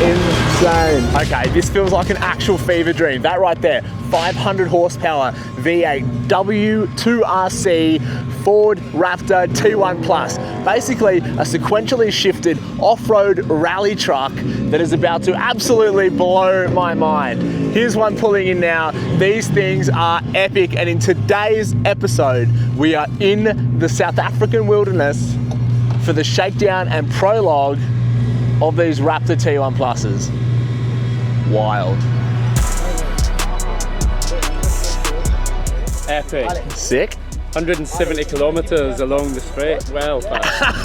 Insane. Okay, this feels like an actual fever dream. That right there, 500 horsepower V8 W2RC Ford Raptor T1 Plus. Basically, a sequentially shifted off-road rally truck that is about to absolutely blow my mind. Here's one pulling in now. These things are epic, and in today's episode, we are in the South African wilderness for the shakedown and prologue of these Raptor T1 Pluses. Wild. Epic. Sick. 170 kilometers along the straight. Well fast.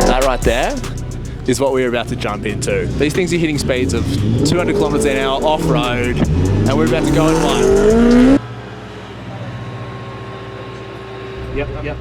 That right there is what we're about to jump into. These things are hitting speeds of 200 kilometers an hour off-road, and we're about to go and fly. Yep.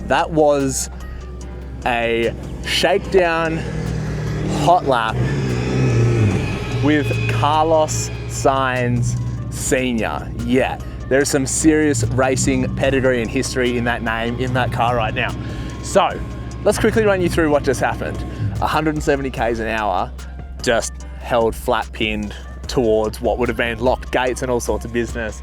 That was a shakedown hot lap with Carlos Sainz Seniour. Yeah, there's some serious racing pedigree and history in that name, in that car right now. So let's quickly run you through what just happened. 170 k's an hour, just held flat pinned towards what would have been locked gates and all sorts of business.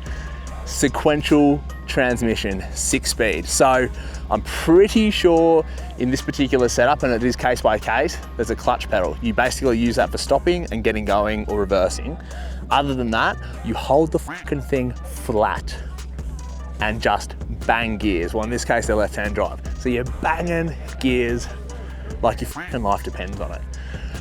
Sequential transmission, 6-speed. So I'm pretty sure in this particular setup, and it is case by case, there's a clutch pedal. You basically use that for stopping and getting going or reversing. Other than that, you hold the fucking thing flat and just bang gears. Well, in this case, they're left-hand drive. So you're banging gears like your fucking life depends on it.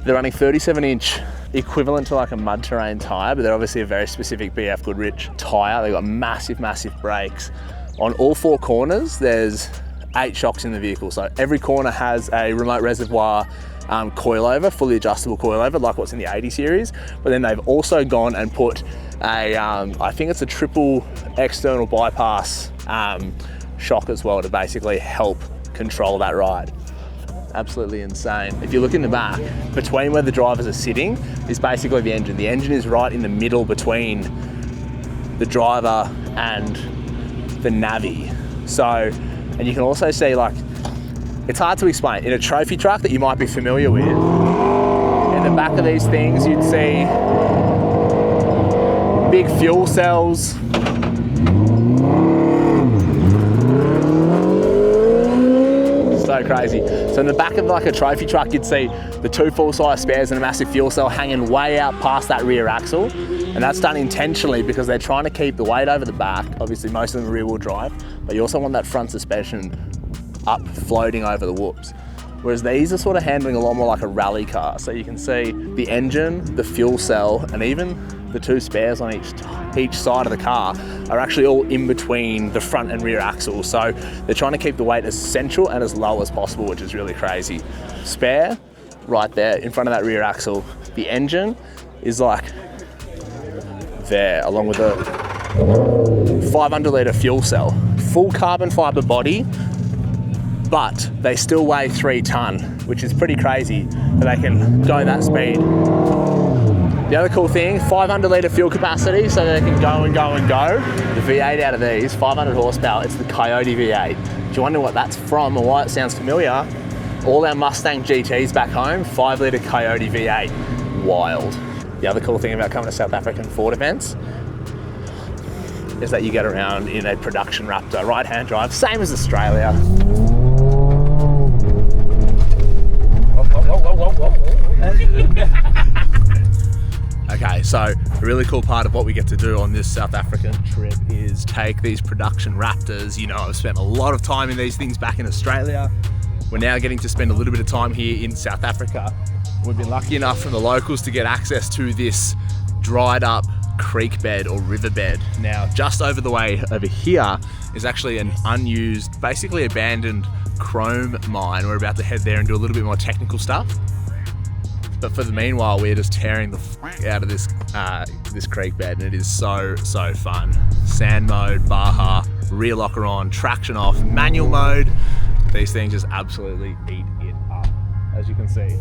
They're running 37-inch, equivalent to like a mud terrain tire, but they're obviously a very specific BF Goodrich tire. They've got massive, massive brakes. On all 4 corners, there's 8 shocks in the vehicle. So every corner has a remote reservoir coilover, fully adjustable coilover, like what's in the 80 series. But then they've also gone and put a, I think it's a triple external bypass shock as well to basically help control that ride. Absolutely insane. If you look in the back, between where the drivers are sitting is basically the engine. The engine is right in the middle between the driver and the navvy. So, and you can also see, like, it's hard to explain. In a trophy truck that you might be familiar with, in the back of these things, you'd see big fuel cells. So crazy. So in the back of like a trophy truck, you'd see the 2 full-size spares and a massive fuel cell hanging way out past that rear axle. And that's done intentionally because they're trying to keep the weight over the back. Obviously, most of them are rear-wheel drive, but you also want that front suspension up, floating over the whoops. Whereas these are sort of handling a lot more like a rally car. So you can see the engine, the fuel cell, and even the two spares on each side of the car are actually all in between the front and rear axle. So they're trying to keep the weight as central and as low as possible, which is really crazy. Spare right there in front of that rear axle. The engine is like there, along with a 500 litre fuel cell. Full carbon fibre body, but they still weigh 3 tonne, which is pretty crazy that they can go that speed. The other cool thing, 500 litre fuel capacity, so they can go and go and go. The V8 out of these, 500 horsepower, it's the Coyote V8. Do you wonder what that's from and why it sounds familiar? All our Mustang GTs back home, 5 litre Coyote V8, wild. The other cool thing about coming to South African Ford events is that you get around in a production Raptor, right-hand drive, same as Australia. Okay, so a really cool part of what we get to do on this South African trip is take these production Raptors. You know, I've spent a lot of time in these things back in Australia. We're now getting to spend a little bit of time here in South Africa. We've been lucky enough from the locals to get access to this dried up creek bed or riverbed. Now, just over the way over here is actually an unused, basically abandoned chrome mine. We're about to head there and do a little bit more technical stuff. But for the meanwhile, we're just tearing the f out of this this creek bed, and it is so fun. Sand mode, Baja, rear locker on, traction off, manual mode. These things just absolutely eat it up, as you can see.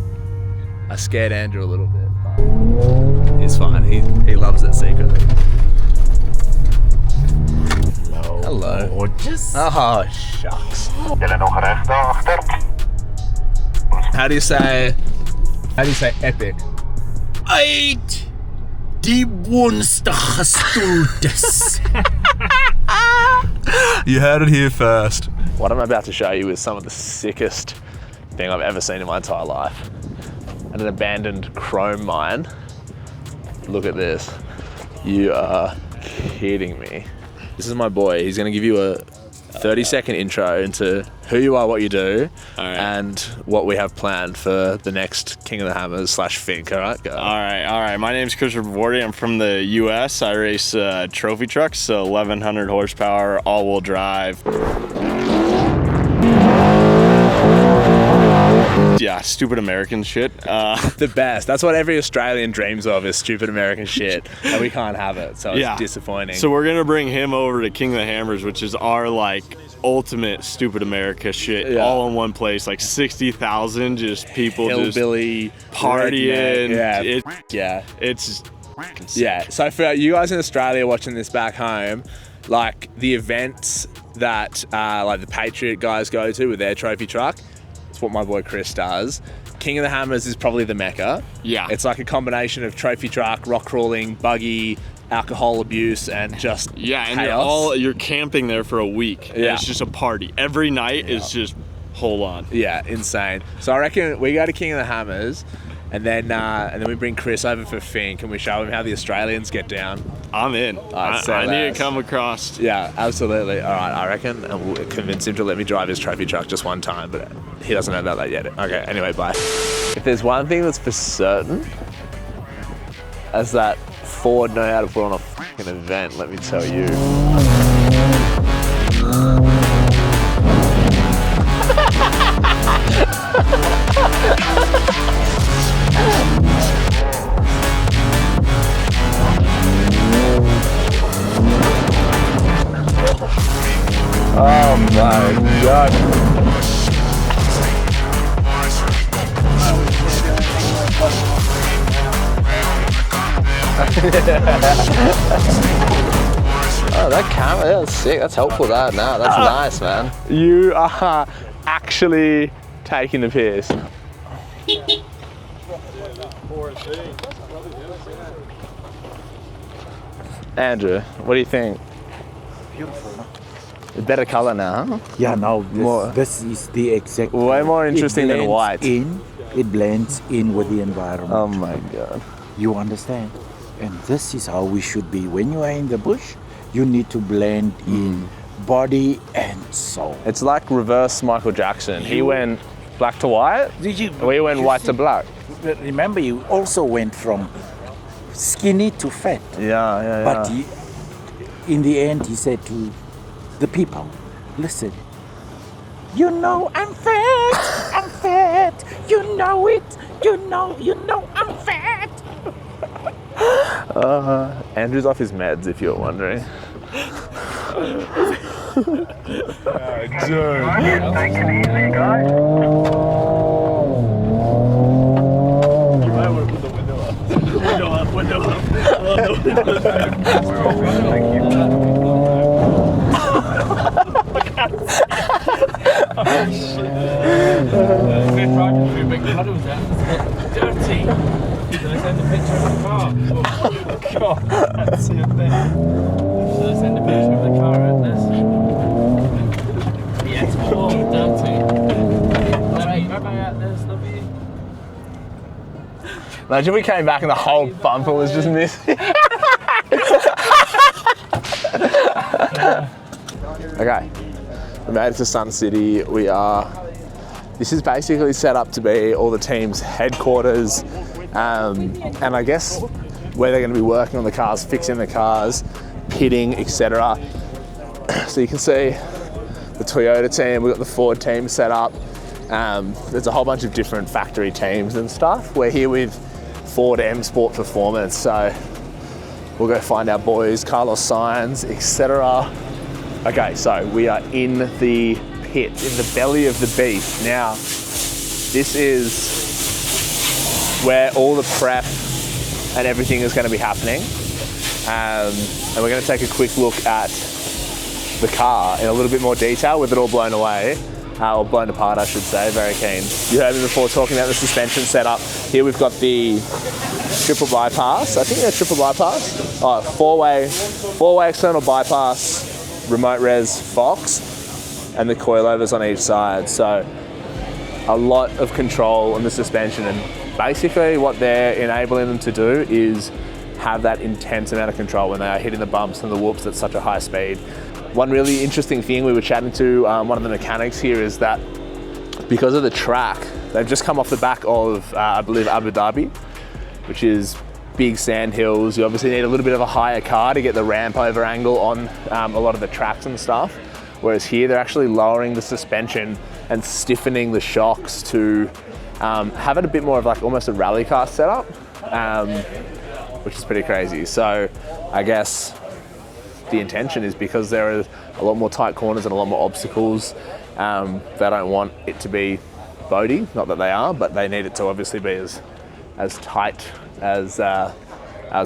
I scared Andrew a little bit, but it's fine. He loves it secretly. Hello. Gorgeous. Oh, shucks. How do you say epic? Uit die woensdag gestoeldes. You heard it here first. What I'm about to show you is some of the sickest thing I've ever seen in my entire life. At an abandoned chrome mine. Look at this. You are kidding me. This is my boy. He's gonna give you a 30-second intro into who you are, what you do, and what we have planned for the next King of the Hammers / Fink. All right, go. All right. My name's Christopher Bordy. I'm from the U.S. I race trophy trucks, so 1,100 horsepower, all-wheel drive. Yeah, stupid American shit. The best. That's what every Australian dreams of, is stupid American shit, and we can't have it, so it's disappointing. So we're gonna bring him over to King of the Hammers, which is our like ultimate stupid America shit, all in one place, like 60,000 just people hillbilly just partying. It's sick. So for you guys in Australia watching this back home, like the events that like the Patriot guys go to with their trophy truck, it's what my boy Chris does. King of the Hammers is probably the mecca. Yeah. It's like a combination of trophy truck, rock crawling, buggy, alcohol abuse, and just and you're camping there for a week. And it's just a party. Every night is just hold on. Yeah, insane. So I reckon we go to King of the Hammers, and then we bring Chris over for Fink, and we show him how the Australians get down. I'm in. I need to come across. Yeah, absolutely. All right, I reckon we'll convince him to let me drive his trophy truck just one time, but he doesn't know about that yet. Okay, anyway, bye. If there's one thing that's for certain, as that Ford know how to put on a fucking event, let me tell you. Oh my God. Oh, that camera, that's sick. That's helpful, that. No, that's nice, man. You are actually taking the piss. Andrew, what do you think? Beautiful. Better color now, huh? Yeah, no, this is the exact. Way more interesting than white. It blends in with the environment. Oh my God. You understand? And this is how we should be. When you are in the bush, you need to blend in body and soul. It's like reverse Michael Jackson. He went black to white, we went white to black. Remember, you also went from skinny to fat. Yeah. But in the end, he said to the people, listen, you know I'm fat, you know it, you know I'm fat. Andrew's off his meds, if you're wondering. Take it easy, guys. You might want to put the window up. Window up. We're all good, thank you. We're driving through big puddles out. It's dirty. Should I send a picture of the car? Oh, God, that's the thing. Should I send a picture of the car at this? Yeah, it's all dirty. Alright, bye-bye at this, love you. Imagine we came back and the whole bumper was just missing. Okay, we made it to Sun City. This is basically set up to be all the team's headquarters, and I guess where they're going to be working on the cars, fixing the cars, pitting, etc. So you can see the Toyota team, we've got the Ford team set up. There's a whole bunch of different factory teams and stuff. We're here with Ford M Sport Performance, so we'll go find our boys, Carlos Sainz, etc. Okay, so we are in the pit, in the belly of the beast. Now, this is where all the prep and everything is going to be happening. And we're going to take a quick look at the car in a little bit more detail with it all blown away. Or blown apart, I should say. Very keen. You heard me before talking about the suspension setup. Here we've got the triple bypass. I think they're triple bypass. Oh, four-way external bypass, remote res Fox, and the coilovers on each side. So a lot of control on the suspension, and basically what they're enabling them to do is have that intense amount of control when they are hitting the bumps and the whoops at such a high speed. One really interesting thing, we were chatting to one of the mechanics here, is that because of the track, they've just come off the back of, I believe, Abu Dhabi, which is big sand hills. You obviously need a little bit of a higher car to get the ramp over angle on a lot of the tracks and stuff. Whereas here, they're actually lowering the suspension and stiffening the shocks to have it a bit more of like almost a rally car setup, which is pretty crazy. So I guess the intention is because there are a lot more tight corners and a lot more obstacles, they don't want it to be boaty, not that they are, but they need it to obviously be as tight as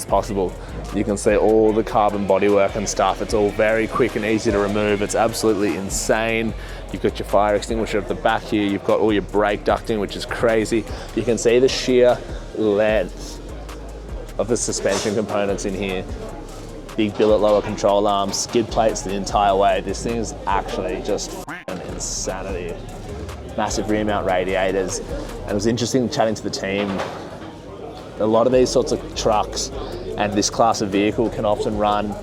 possible. You can see all the carbon bodywork and stuff. It's all very quick and easy to remove. It's absolutely insane. You've got your fire extinguisher at the back here. You've got all your brake ducting, which is crazy. You can see the sheer length of the suspension components in here. Big billet lower control arms, skid plates the entire way. This thing is actually just insanity. Massive rear mount radiators. And it was interesting chatting to the team. A lot of these sorts of trucks and this class of vehicle can often run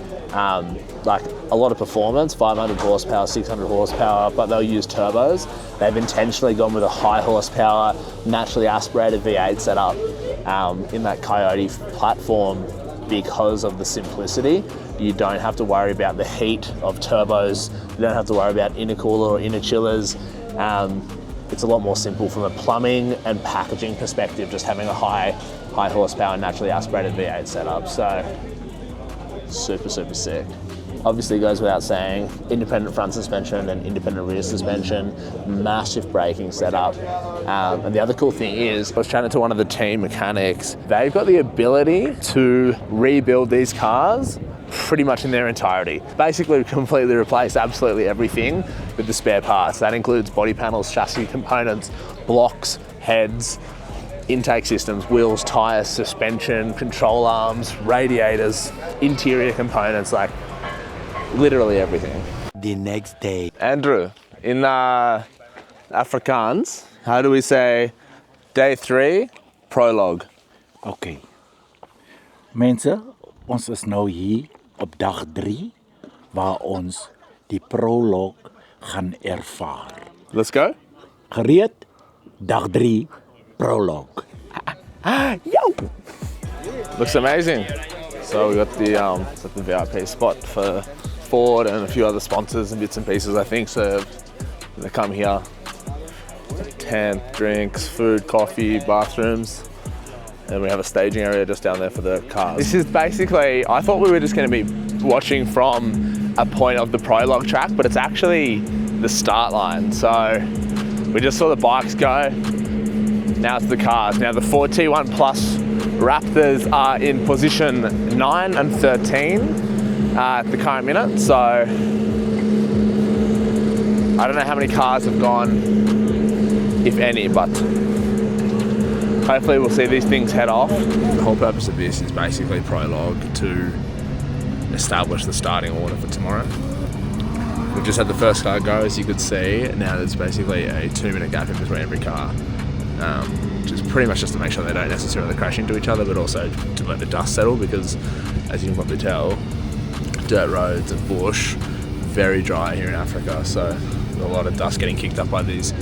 like a lot of performance, 500 horsepower, 600 horsepower, but they'll use turbos. They've intentionally gone with a high horsepower, naturally aspirated V8 setup in that Coyote platform because of the simplicity. You don't have to worry about the heat of turbos. You don't have to worry about intercooler or inner chillers. It's a lot more simple from a plumbing and packaging perspective, just having a high horsepower, naturally aspirated V8 setup. So super, super sick. Obviously goes without saying, independent front suspension and independent rear suspension, massive braking setup. And the other cool thing is, I was chatting to one of the team mechanics, they've got the ability to rebuild these cars pretty much in their entirety. Basically completely replace absolutely everything with the spare parts. That includes body panels, chassis components, blocks, heads, intake systems, wheels, tyres, suspension, control arms, radiators, interior components, like literally everything. The next day. Andrew, in Afrikaans, how do we say day 3, prologue? Okay. Mensen, ons is nou hier op dag 3 waar ons die prologue gaan ervaar. Let's go. Gereed? Dag 3, prologue. Yo! Looks amazing. So we got the VIP spot for Ford and a few other sponsors and bits and pieces, I think. So they come here, tent, drinks, food, coffee, bathrooms. And we have a staging area just down there for the cars. This is basically, I thought we were just going to be watching from a point of the prologue track, but it's actually the start line. So we just saw the bikes go. Now it's the cars. Now the Ford T1 Plus Raptors are in position 9 and 13 at the current minute. So I don't know how many cars have gone, if any, but hopefully we'll see these things head off. The whole purpose of this is basically prologue to establish the starting order for tomorrow. We've just had the first car go, as you could see. Now there's basically a 2-minute gap in between every car, which is pretty much just to make sure they don't necessarily crash into each other, but also to let the dust settle, because as you can probably tell, dirt roads and bush, very dry here in Africa, so a lot of dust getting kicked up by these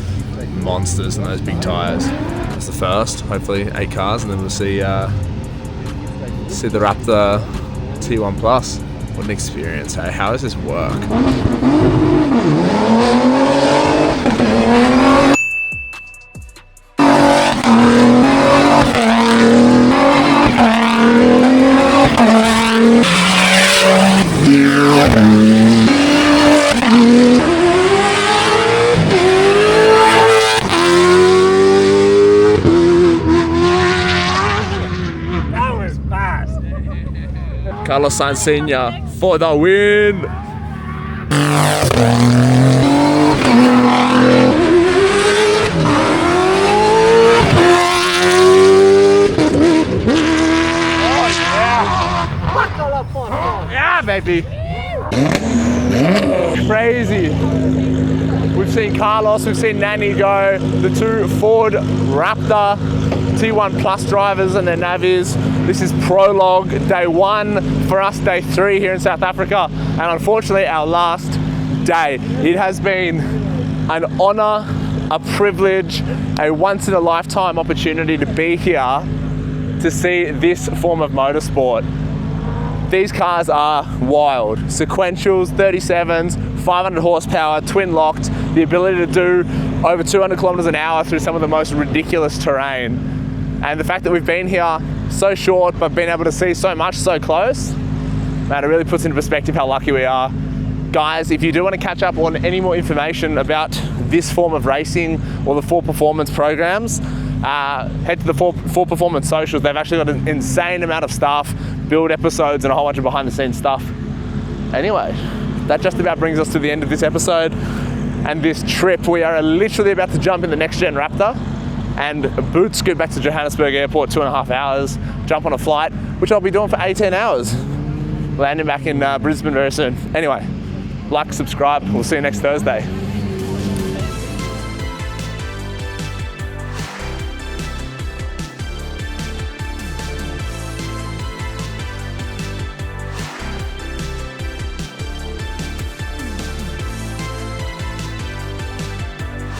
monsters and those big tyres. That's the first, hopefully 8 cars, and then we'll see the Raptor T1 Plus. What an experience, hey? How does this work? Carlos Sainz Seniour for the win! Yeah, baby! Crazy! We've seen Carlos, we've seen Nanny go, the 2 Ford Raptor T1 Plus drivers and their navies. This is prologue, day 1 for us, day 3 here in South Africa, and unfortunately our last day. It has been an honor, a privilege, a once in a lifetime opportunity to be here to see this form of motorsport. These cars are wild. Sequentials, 37s, 500 horsepower, twin locked, the ability to do over 200 kilometers an hour through some of the most ridiculous terrain. And the fact that we've been here so short, but been able to see so much so close, man, it really puts into perspective how lucky we are. Guys, if you do want to catch up on any more information about this form of racing or the 4 Performance programs, head to the 4 Performance socials. They've actually got an insane amount of stuff, build episodes and a whole bunch of behind the scenes stuff. Anyway, that just about brings us to the end of this episode and this trip. We are literally about to jump in the next gen Raptor and boot scoot back to Johannesburg Airport, 2.5 hours, jump on a flight, which I'll be doing for 18 hours. Landing back in Brisbane very soon. Anyway, like, subscribe, we'll see you next Thursday.